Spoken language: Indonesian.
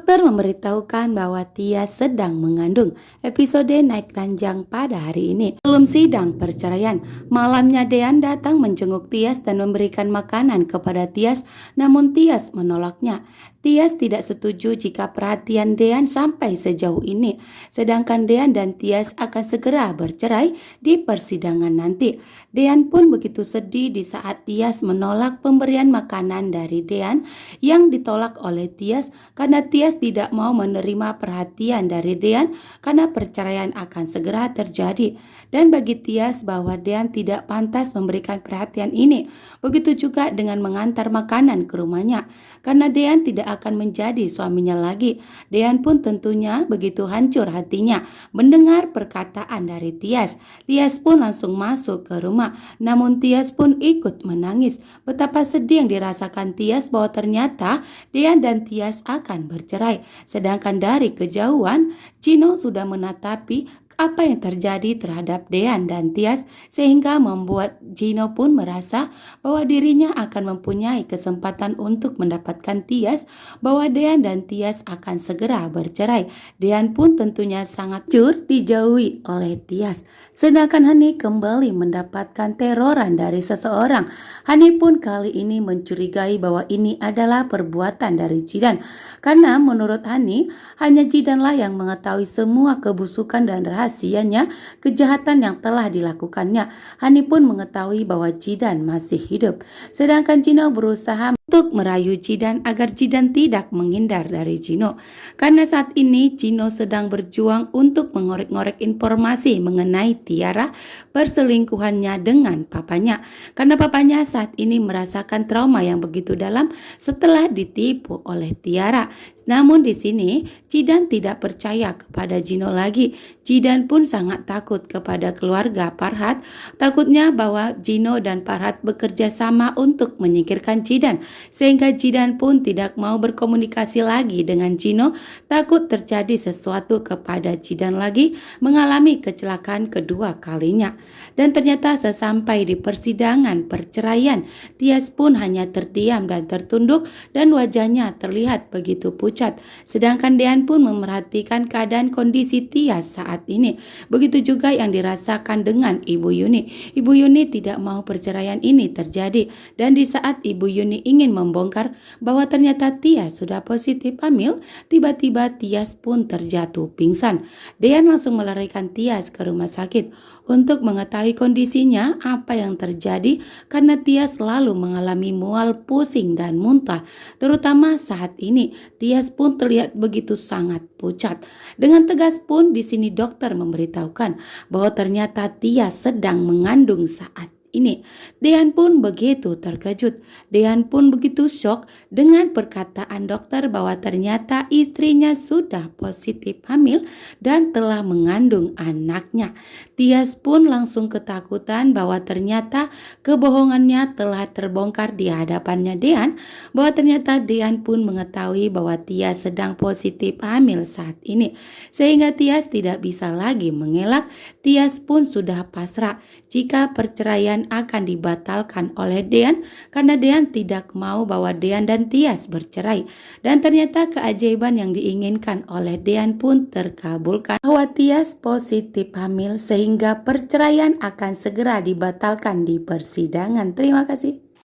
Dokter memberitahukan bahwa Tias sedang mengandung. Episode naik ranjang pada hari ini. Sebelum sidang perceraian, malamnya Dean datang menjenguk Tias dan memberikan makanan kepada Tias, namun Tias menolaknya. Tias tidak setuju jika perhatian Dean sampai sejauh ini, sedangkan Dean dan Tias akan segera bercerai di persidangan nanti. Dean pun begitu sedih di saat Tias menolak pemberian makanan dari Dean yang ditolak oleh Tias karena Tias tidak mau menerima perhatian dari Dean karena perceraian akan segera terjadi. Dan bagi Tias bahwa Dean tidak pantas memberikan perhatian ini. Begitu juga dengan mengantar makanan ke rumahnya, karena Dean tidak akan menjadi suaminya lagi. Dean pun tentunya begitu hancur hatinya mendengar perkataan dari Tias. Tias pun langsung masuk ke rumah, namun Tias pun ikut menangis. Betapa sedih yang dirasakan Tias bahwa ternyata Dean dan Tias akan bercerai. Sedangkan dari kejauhan, Gino sudah menatapi apa yang terjadi terhadap Dean dan Tias sehingga membuat Gino pun merasa bahwa dirinya akan mempunyai kesempatan untuk mendapatkan Tias, bahwa Dean dan Tias akan segera bercerai. Dean pun tentunya sangat hancur dijauhi oleh Tias. Sedangkan Hani kembali mendapatkan teroran dari seseorang. Hani pun kali ini mencurigai bahwa ini adalah perbuatan dari Jidan. Karena menurut Hani, hanya Jidanlah yang mengetahui semua kebusukan dan rahasianya, kejahatan yang telah dilakukannya. Hani pun mengetahui bahwa Jidan masih hidup. Sedangkan Gino berusaha untuk merayu Jidan agar Jidan tidak menghindar dari Gino. Karena saat ini Gino sedang berjuang untuk mengorek-ngorek informasi mengenai Tiara perselingkuhannya dengan papanya. Karena papanya saat ini merasakan trauma yang begitu dalam setelah ditipu oleh Tiara. Namun di sini Jidan tidak percaya kepada Gino lagi. Jidan pun sangat takut kepada keluarga Farhat. Takutnya bahwa Gino dan Farhat bekerja sama untuk menyingkirkan Jidan, sehingga Jidan pun tidak mau berkomunikasi lagi dengan Gino. Takut terjadi sesuatu kepada Jidan lagi, mengalami kecelakaan kedua kalinya. Dan ternyata sesampai di persidangan perceraian, Tias pun hanya terdiam dan tertunduk dan wajahnya terlihat begitu pucat. Sedangkan Dean pun memerhatikan keadaan kondisi Tias saat ini. Begitu juga yang dirasakan dengan Ibu Yuni. Ibu Yuni tidak mau perceraian ini terjadi, dan di saat Ibu Yuni ingin membongkar bahwa ternyata Tias sudah positif hamil, tiba-tiba Tias pun terjatuh pingsan. Dean langsung melarikan Tias ke rumah sakit untuk mengetahui kondisinya apa yang terjadi, karena Tias selalu mengalami mual, pusing dan muntah. Terutama saat ini Tias pun terlihat begitu sangat pucat. Dengan tegas pun di sini dokter memberitahukan bahwa ternyata Tias sedang mengandung saat ini. Dean pun begitu terkejut. Dean pun begitu shock dengan perkataan dokter bahwa ternyata istrinya sudah positif hamil dan telah mengandung anaknya. Tias pun langsung ketakutan bahwa ternyata kebohongannya telah terbongkar di hadapannya Dean, bahwa ternyata Dean pun mengetahui bahwa Tias sedang positif hamil saat ini, sehingga Tias tidak bisa lagi mengelak. Tias pun sudah pasrah jika perceraian akan dibatalkan oleh Dean, karena Dean tidak mau bahwa Dean dan Tias bercerai. Dan ternyata keajaiban yang diinginkan oleh Dean pun terkabulkan, bahwa Tias positif hamil sehingga perceraian akan segera dibatalkan di persidangan. Terima kasih.